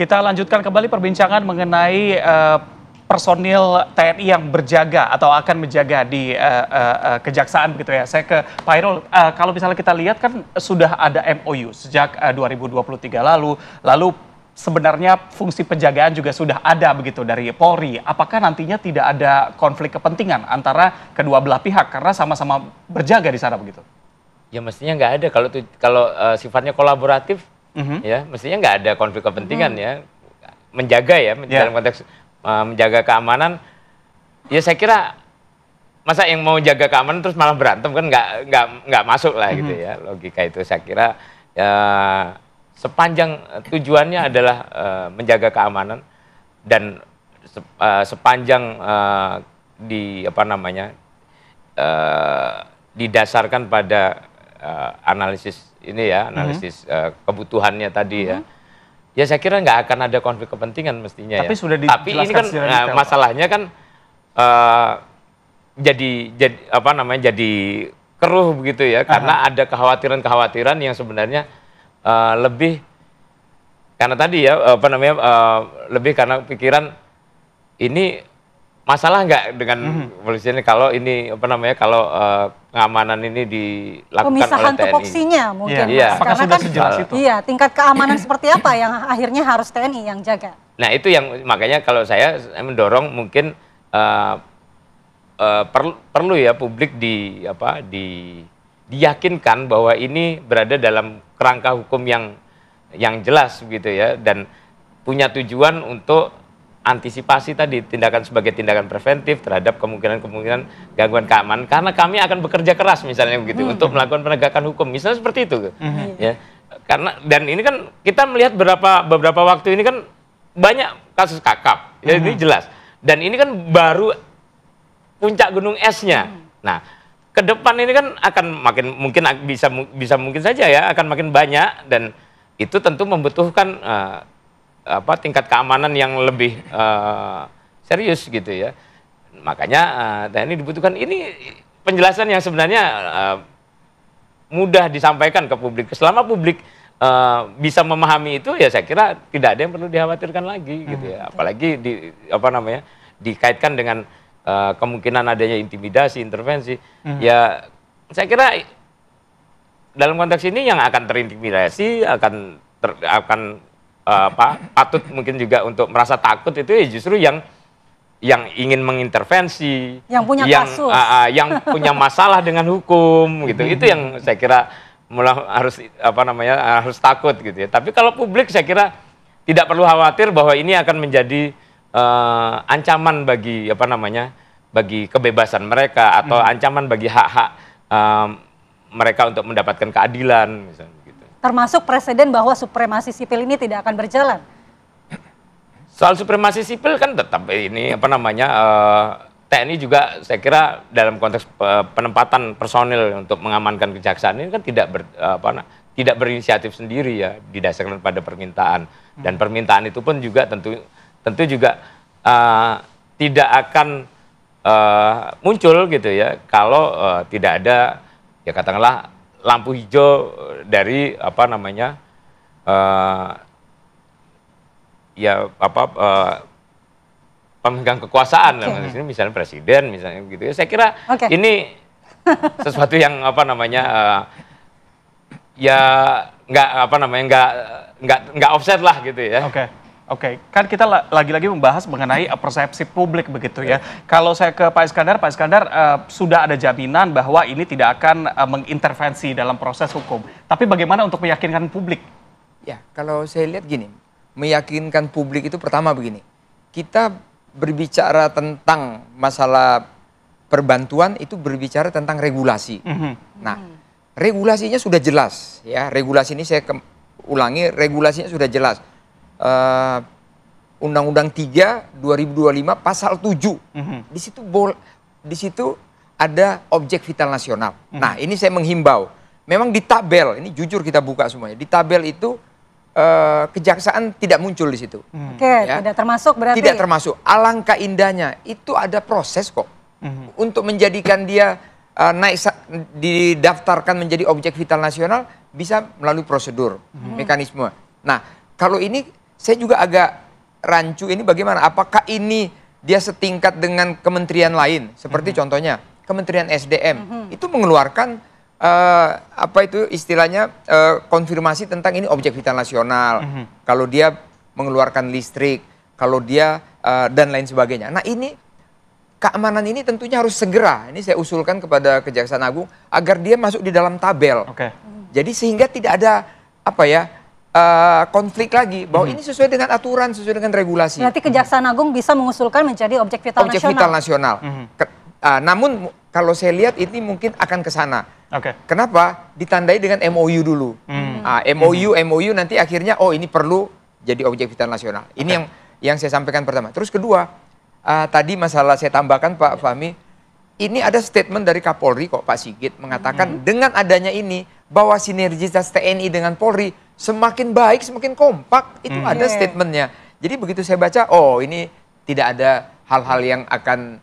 Kita lanjutkan kembali perbincangan mengenai personil TNI yang berjaga atau akan menjaga di kejaksaan begitu ya. Saya ke Pak Hairul, kalau misalnya kita lihat kan sudah ada MOU sejak 2023 lalu sebenarnya fungsi penjagaan juga sudah ada begitu dari Polri. Apakah nantinya tidak ada konflik kepentingan antara kedua belah pihak karena sama-sama berjaga di sana begitu? Ya mestinya nggak ada kalau sifatnya kolaboratif. Ya, mestinya nggak ada konflik kepentingan ya, menjaga ya, dalam konteks menjaga keamanan. Ya saya kira masa yang mau jaga keamanan terus malah berantem kan nggak masuk lah gitu ya, logika itu. Saya kira ya, sepanjang tujuannya adalah menjaga keamanan dan sepanjang didasarkan pada analisis ini ya, analisis kebutuhannya tadi ya. Ya saya kira nggak akan ada konflik kepentingan mestinya. Tapi ya. sudah Tapi ini kan masalahnya kan jadi keruh begitu ya, karena ada kekhawatiran-kekhawatiran yang sebenarnya lebih karena tadi ya lebih karena pikiran ini masalah nggak dengan polisi ini kalau ini kalau pengamanan ini dilakukan pemisahan oleh TNI. tupoksinya mungkin. Iya. Apakah sudah sejelas itu? Iya, tingkat keamanan seperti apa yang akhirnya harus TNI yang jaga? Nah itu yang makanya kalau saya mendorong mungkin perlu ya publik diyakinkan bahwa ini berada dalam kerangka hukum yang jelas gitu ya, dan punya tujuan untuk antisipasi tadi, tindakan sebagai tindakan preventif terhadap kemungkinan gangguan keamanan, karena kami akan bekerja keras misalnya begitu untuk melakukan penegakan hukum misalnya seperti itu ya, karena dan ini kan kita melihat beberapa waktu ini kan banyak kasus kakap ya, ini jelas, dan ini kan baru puncak gunung esnya. Nah ke depan ini kan akan makin mungkin bisa mungkin saja ya akan makin banyak, dan itu tentu membutuhkan tingkat keamanan yang lebih serius gitu ya. Makanya TNI dibutuhkan ini penjelasan yang sebenarnya mudah disampaikan ke publik. Selama publik bisa memahami itu ya saya kira tidak ada yang perlu dikhawatirkan lagi gitu ya. Apalagi dikaitkan dengan kemungkinan adanya intimidasi, intervensi. Ya saya kira dalam konteks ini yang akan terintimidasi akan patut mungkin juga untuk merasa takut itu ya justru yang ingin mengintervensi, yang punya kasus, yang punya masalah dengan hukum gitu. Itu yang saya kira harus takut gitu ya. Tapi kalau publik saya kira tidak perlu khawatir bahwa ini akan menjadi ancaman bagi bagi kebebasan mereka atau ancaman bagi hak-hak mereka untuk mendapatkan keadilan misalnya. Termasuk presiden bahwa supremasi sipil ini tidak akan berjalan. Soal supremasi sipil kan tetap ini TNI juga saya kira dalam konteks penempatan personil untuk mengamankan kejaksaan ini kan tidak berinisiatif sendiri ya, didasarkan pada permintaan, dan permintaan itu pun juga tentu juga tidak akan muncul gitu ya kalau tidak ada ya katakanlah lampu hijau dari pemegang kekuasaan, misalnya presiden misalnya gitu ya. Saya kira ini sesuatu yang ya nggak offset lah gitu ya. Oke, kan kita lagi-lagi membahas mengenai persepsi publik begitu ya. Kalau saya ke Pak Iskandar sudah ada jaminan bahwa ini tidak akan mengintervensi dalam proses hukum. Tapi bagaimana untuk meyakinkan publik? Ya, kalau saya lihat gini, meyakinkan publik itu pertama begini, kita berbicara tentang masalah perbantuan itu berbicara tentang regulasi. Nah, regulasinya sudah jelas ya. Regulasi ini saya ulangi, regulasinya sudah jelas. Undang-Undang 3 2025 pasal 7. Di situ ada objek vital nasional. Nah, ini saya menghimbau. Memang di tabel, ini jujur kita buka semuanya. Di tabel itu kejaksaan tidak muncul di situ. Ya? Tidak termasuk berarti. Tidak termasuk. Alangkah indahnya itu ada proses kok untuk menjadikan dia didaftarkan menjadi objek vital nasional bisa melalui prosedur, mekanisme. Nah, kalau ini saya juga agak rancu ini bagaimana? Apakah ini dia setingkat dengan kementerian lain? Seperti contohnya Kementerian SDM itu mengeluarkan apa itu istilahnya konfirmasi tentang ini objek vital nasional. Kalau dia mengeluarkan listrik, kalau dia dan lain sebagainya. Nah ini keamanan ini tentunya harus segera. Ini saya usulkan kepada Kejaksaan Agung agar dia masuk di dalam tabel. Jadi sehingga tidak ada apa ya konflik lagi bahwa ini sesuai dengan aturan, sesuai dengan regulasi. Berarti Kejaksaan Agung bisa mengusulkan menjadi objek vital objek nasional. vital nasional. Namun kalau saya lihat ini mungkin akan ke sana. Kenapa? Ditandai dengan MOU dulu. MOU nanti akhirnya oh ini perlu jadi objek vital nasional. Ini yang saya sampaikan pertama. Terus kedua, tadi masalah saya tambahkan Pak Fahmi, ini ada statement dari Kapolri kok Pak Sigit mengatakan dengan adanya ini bahwa sinergitas TNI dengan Polri semakin baik, semakin kompak. Itu ada statementnya. Jadi begitu saya baca, oh ini tidak ada hal-hal yang akan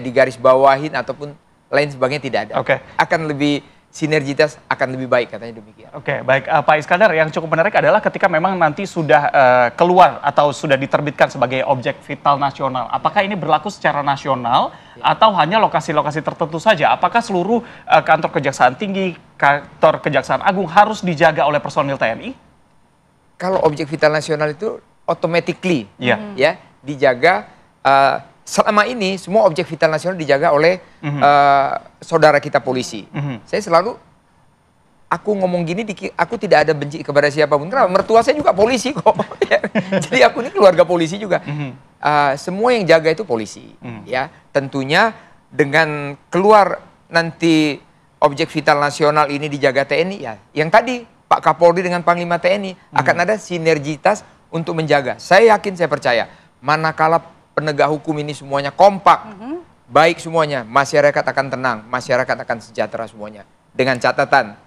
digarisbawahin ataupun lain sebagainya, tidak ada. Akan lebih sinergitas akan lebih baik katanya demikian. Baik Pak Iskandar, yang cukup menarik adalah ketika memang nanti sudah keluar atau sudah diterbitkan sebagai objek vital nasional, apakah ini berlaku secara nasional atau hanya lokasi-lokasi tertentu saja? Apakah seluruh kantor Kejaksaan Tinggi, kantor Kejaksaan Agung harus dijaga oleh personil TNI? Kalau objek vital nasional itu automatically ya dijaga. Selama ini semua objek vital nasional dijaga oleh saudara kita polisi. Saya selalu aku ngomong gini, aku tidak ada benci kepada siapapun. Kenapa? Mertua saya juga polisi kok. Jadi aku ini keluarga polisi juga. Semua yang jaga itu polisi. Ya, tentunya dengan keluar nanti objek vital nasional ini dijaga TNI ya. Yang tadi Pak Kapolri dengan Panglima TNI akan ada sinergitas untuk menjaga. Saya yakin, saya percaya, manakala penegak hukum ini semuanya kompak, baik semuanya, masyarakat akan tenang, masyarakat akan sejahtera semuanya. Dengan catatan,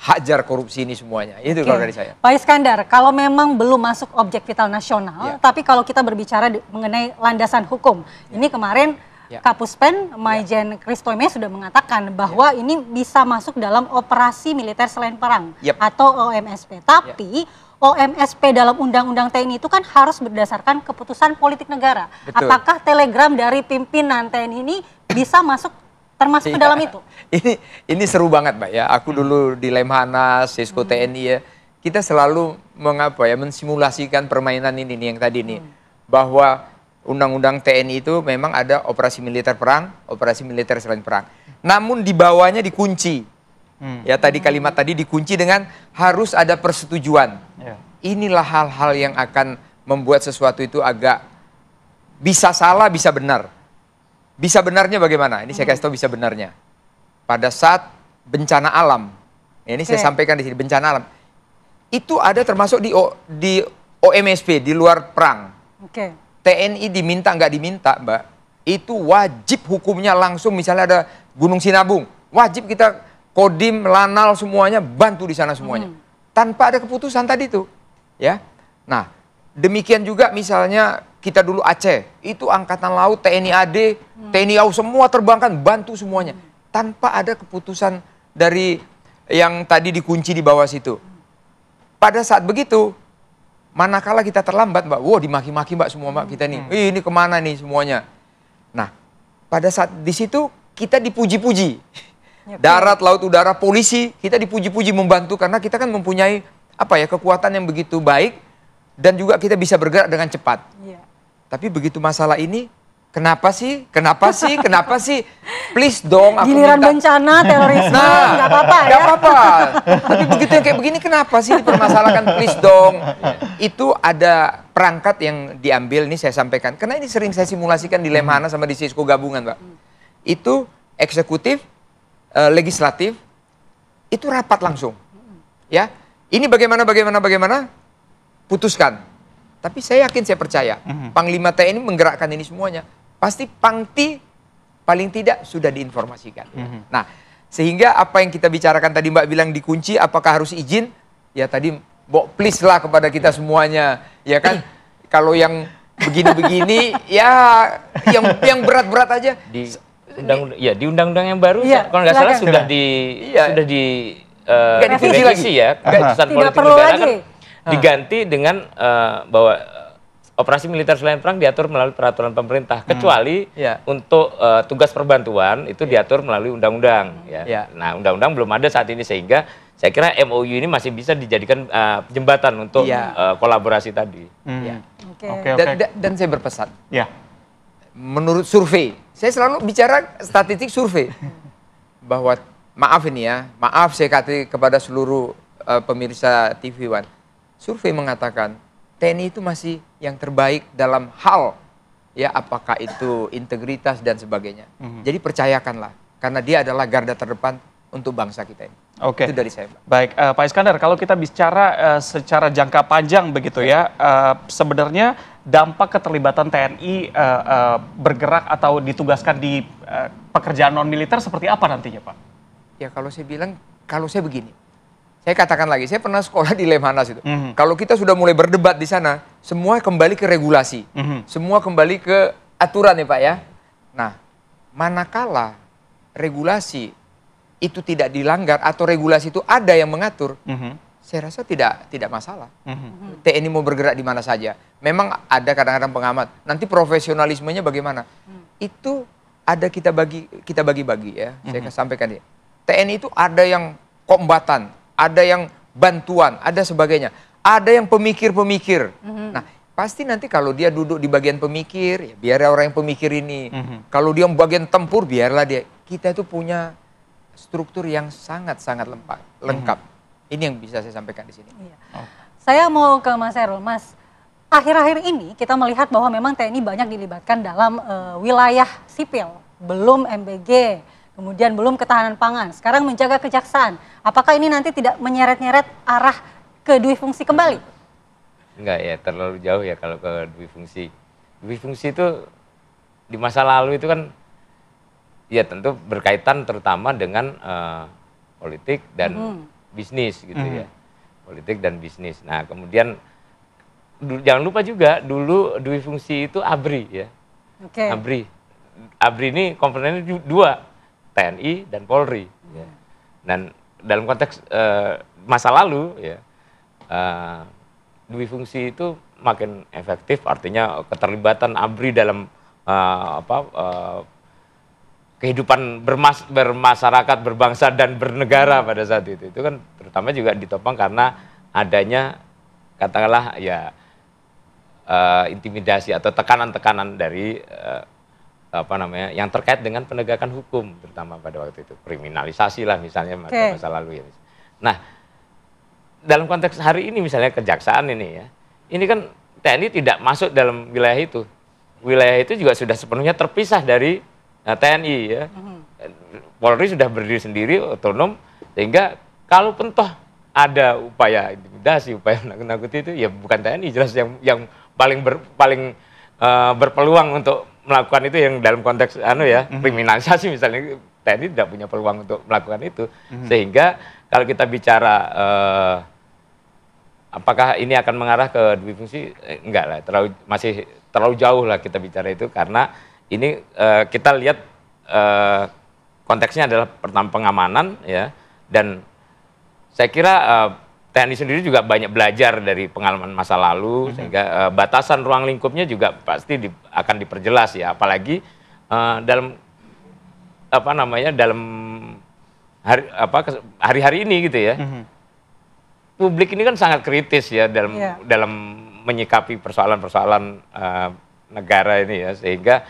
hajar korupsi ini semuanya. Itu kalau dari saya. Pak Iskandar, kalau memang belum masuk objek vital nasional, tapi kalau kita berbicara mengenai landasan hukum, ini kemarin Kapuspen Maijen Kristoime sudah mengatakan bahwa ini bisa masuk dalam operasi militer selain perang atau OMSP. Tapi OMSP dalam Undang-Undang TNI itu kan harus berdasarkan keputusan politik negara. Betul. Apakah telegram dari pimpinan TNI ini bisa masuk termasuk ke dalam itu? Ini seru banget Mbak ya. Aku dulu di Lemhanas, Sisko TNI ya. Kita selalu mensimulasikan permainan ini nih, yang tadi nih. Bahwa Undang-Undang TNI itu memang ada operasi militer perang, operasi militer selain perang. Namun di bawahnya dikunci. Ya tadi kalimat tadi dikunci dengan harus ada persetujuan. Inilah hal-hal yang akan membuat sesuatu itu agak bisa salah, bisa benar. Bisa benarnya bagaimana? Ini saya kasih tahu bisa benarnya. Pada saat bencana alam, ini saya sampaikan di sini, bencana alam. Itu ada termasuk di OMSP, di luar perang. TNI diminta nggak diminta Mbak, itu wajib hukumnya langsung, misalnya ada Gunung Sinabung, wajib kita Kodim, Lanal semuanya bantu di sana semuanya. Tanpa ada keputusan tadi tuh. Ya. Nah, demikian juga misalnya kita dulu Aceh, itu Angkatan Laut, TNI AD, TNI AU semua terbangkan bantu semuanya. Tanpa ada keputusan dari yang tadi dikunci di bawah situ. Pada saat begitu, manakala kita terlambat Mbak, dimaki-maki Mbak semua Mbak kita nih. Ini kemana nih semuanya. Nah, pada saat di situ kita dipuji-puji. Darat, laut, udara, polisi, kita dipuji-puji membantu karena kita kan mempunyai kekuatan yang begitu baik dan juga kita bisa bergerak dengan cepat. Tapi begitu masalah ini, kenapa sih? Please dong, aku giliran minta. Bencana, terorisme, nggak apa-apa ya? Nggak apa-apa. Tapi begitu yang kayak begini, kenapa sih dipermasalahkan? Please dong. Itu ada perangkat yang diambil, ini saya sampaikan. Karena ini sering saya simulasikan di Lemhanas sama di Sisko gabungan, Mbak. Itu eksekutif, legislatif itu rapat langsung, ya. Ini bagaimana, putuskan. Tapi saya yakin, saya percaya, Panglima TNI menggerakkan ini semuanya. Pasti Pangti paling tidak sudah diinformasikan. Nah, sehingga apa yang kita bicarakan tadi Mbak bilang dikunci, apakah harus izin? Ya tadi, please lah kepada kita semuanya, ya kan? Kalau yang begini-begini, ya yang berat-berat aja. Di undang-undang yang baru kalau nggak salah sudah di revisi ya keputusan politik negara kan diganti dengan bahwa operasi militer selain perang diatur melalui peraturan pemerintah, kecuali untuk tugas perbantuan itu diatur melalui undang-undang. Nah, undang-undang belum ada saat ini, sehingga saya kira MOU ini masih bisa dijadikan jembatan untuk kolaborasi tadi. Dan saya berpesan, menurut survei, saya selalu bicara statistik survei, bahwa maaf ini ya, maaf saya kata kepada seluruh pemirsa TV One, survei mengatakan TNI itu masih yang terbaik dalam hal apakah itu integritas dan sebagainya. Jadi percayakanlah, karena dia adalah garda terdepan untuk bangsa kita ini. Itu dari saya. Baik, Pak Iskandar, kalau kita bicara secara jangka panjang begitu sebenarnya dampak keterlibatan TNI bergerak atau ditugaskan di pekerjaan non militer seperti apa nantinya, Pak? Ya kalau saya bilang, kalau saya begini. Saya katakan lagi, saya pernah sekolah di Lemhanas itu. Kalau kita sudah mulai berdebat di sana, semua kembali ke regulasi. Semua kembali ke aturan ya Pak ya. Nah, manakala regulasi itu tidak dilanggar atau regulasi itu ada yang mengatur, saya rasa tidak masalah. TNI mau bergerak di mana saja. Memang ada kadang-kadang pengamat, nanti profesionalismenya bagaimana? Itu ada kita bagi-bagi ya. Saya sampaikan ya. TNI itu ada yang kombatan, ada yang bantuan, ada sebagainya. Ada yang pemikir-pemikir. Nah, pasti nanti kalau dia duduk di bagian pemikir, ya biar orang yang pemikir ini. Kalau dia bagian tempur, biarlah dia. Kita itu punya struktur yang sangat-sangat lengkap. Ini yang bisa saya sampaikan di sini. Saya mau ke Mas Herul. Mas, akhir-akhir ini kita melihat bahwa memang TNI banyak dilibatkan dalam wilayah sipil. Belum MBG, kemudian belum ketahanan pangan, sekarang menjaga kejaksaan. Apakah ini nanti tidak menyeret-nyeret arah ke dui fungsi kembali? Enggak ya, terlalu jauh ya kalau ke dui fungsi. Dui fungsi itu di masa lalu itu kan ya tentu berkaitan terutama dengan politik dan bisnis gitu ya. Politik dan bisnis. Nah kemudian jangan lupa juga dulu dui fungsi itu ABRI ya. ABRI ini komponennya dua, TNI dan Polri. Dan dalam konteks masa lalu dui fungsi itu makin efektif, artinya keterlibatan ABRI dalam kehidupan bermasyarakat, berbangsa dan bernegara pada saat itu kan terutama juga ditopang karena adanya katakanlah ya intimidasi atau tekanan-tekanan dari yang terkait dengan penegakan hukum, terutama pada waktu itu kriminalisasi lah misalnya masa lalu ya. Nah dalam konteks hari ini misalnya kejaksaan ini ya, ini kan TNI tidak masuk dalam wilayah itu. Wilayah itu juga sudah sepenuhnya terpisah dari TNI ya. Polri sudah berdiri sendiri, otonom, sehingga kalau toh ada upaya intimidasi, upaya nakut-nakuti itu ya bukan TNI jelas yang paling berpeluang untuk melakukan itu, yang dalam konteks kriminalisasi misalnya, TNI tidak punya peluang untuk melakukan itu. Sehingga kalau kita bicara apakah ini akan mengarah ke dui fungsi, enggak lah, masih terlalu jauh lah kita bicara itu, karena ini kita lihat konteksnya adalah pertama pengamanan ya, dan saya kira TNI sendiri juga banyak belajar dari pengalaman masa lalu, sehingga batasan ruang lingkupnya juga pasti akan diperjelas ya, apalagi dalam dalam hari-hari ini gitu ya. Publik ini kan sangat kritis ya dalam menyikapi persoalan-persoalan negara ini ya, sehingga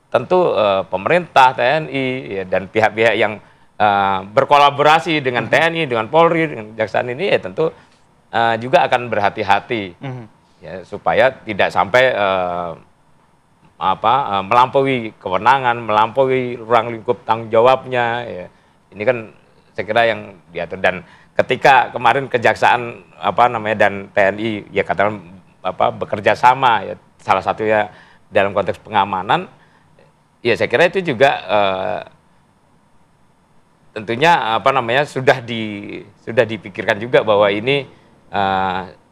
tentu pemerintah, TNI ya, dan pihak-pihak yang berkolaborasi dengan TNI, dengan Polri, dengan Kejaksaan ini ya tentu juga akan berhati-hati ya, supaya tidak sampai melampaui kewenangan, melampaui ruang lingkup tanggung jawabnya ya. Ini kan saya kira yang diatur, dan ketika kemarin Kejaksaan dan TNI ya katakan bekerja sama ya, salah satunya dalam konteks pengamanan ya, saya kira itu juga tentunya sudah dipikirkan juga bahwa ini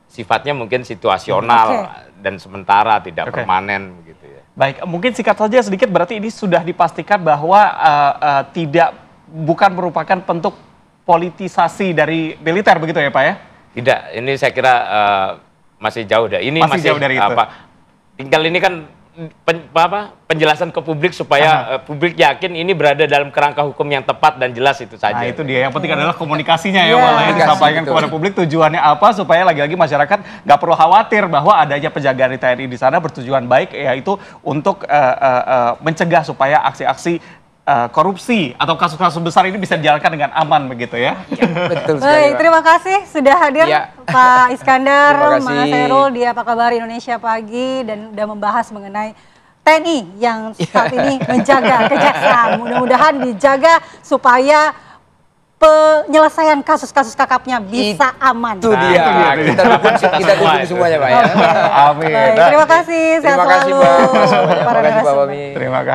sifatnya mungkin situasional dan sementara, tidak permanen begitu ya. Baik, mungkin singkat saja sedikit, berarti ini sudah dipastikan bahwa bukan merupakan bentuk politisasi dari militer begitu ya Pak ya? Tidak, ini saya kira masih jauh dari ini. Masih jauh dari itu. Tinggal ini kan penjelasan ke publik supaya publik yakin ini berada dalam kerangka hukum yang tepat dan jelas, itu saja. Nah itu dia, yang penting adalah komunikasinya ya, Iya. malah yang disampaikan kepada publik tujuannya apa, supaya lagi-lagi masyarakat nggak perlu khawatir bahwa adanya penjagaan di TNI di sana bertujuan baik, yaitu untuk mencegah supaya aksi-aksi korupsi atau kasus-kasus besar ini bisa dijalankan dengan aman begitu ya. Betul sekali, Baik, Pak. terima kasih sudah hadir Ya. Pak Iskandar, Terima kasih. Mas Herul di Apa Kabar Indonesia Pagi, dan sudah membahas mengenai TNI yang saat ini menjaga kejaksaan. Mudah-mudahan dijaga supaya penyelesaian kasus-kasus kakapnya bisa aman. Itu dia. Kita dukung semuanya, Pak ya. Amin. Baik, terima kasih. Sehat Terima kasih, selalu. Pak. Para Terima kasih, Pak narasumber. Fahmi. Terima kasih.